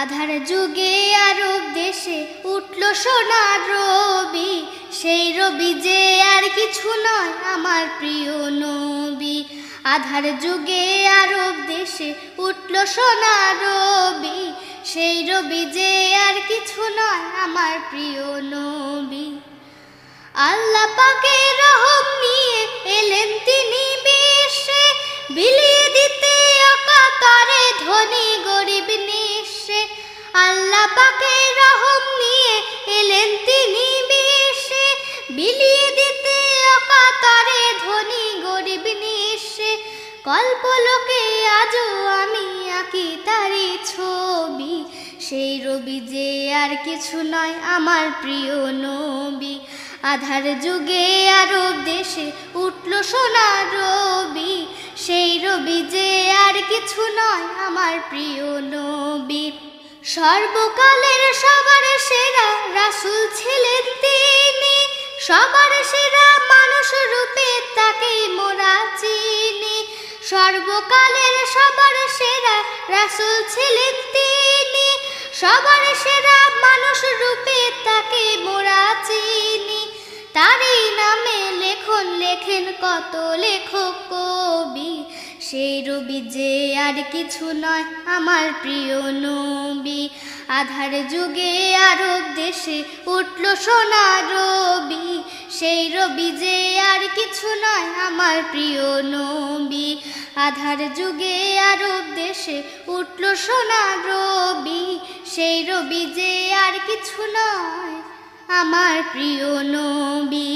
আধার যুগে আরব দেশে উঠল সোনার রবি, সেই রবি যে আর কিছু নয় আমার প্রিয় নবী। আধার যুগে আরব দেশে উঠল সোনার রবি, সেই রবি যে আর কিছু নয় আমার প্রিয় নবী। আল্লাহ পাকের রহম নিয়ে এলেন তিনি বিশ্বে, বিলিয়ে দিতে অকাতরে ধনী গরিব নিঃস্বে। আল্লাহ পাকের রহম নিয়ে এলেন তিনি বিশ্বে, বিলিয়ে দিতে অকাতরে ধনী গরিব নিঃস্বে। কল্পলোকে আজও আমি আঁকি তারি ছবি, সেই রবি যে আর কিছু নয় আমার প্রিয় নবী। আধার যুগে আরব দেশে উঠল সোনার রবি, সেই রবি যে আর কিছু নয় আমার প্রিয় নবী। সর্বকালের সবার সেরা রাসূল ছিলেন তিনি, সবার সেরা মানুষ রূপে তাকেই মোরা চিনি। সর্বকালের সবার সেরা রাসূল ছিলেন তিনি, সবার সেরা মানুষ রূপে তাকে মোরা চিনি। তারই নামে লেখন লেখেন কত লেখক কবি, সেই রবি যে আর কিছু নয় আমার প্রিয় নবী। আধার যুগে আরব দেশে উঠল সোনার রবি, সেই রবি যে আর কিছু নয় আমার প্রিয় নবী। আধার যুগে আরব দেশে উঠল সোনার রবি, সেই রবি যে আর কিছু নয় আমার প্রিয় নবী।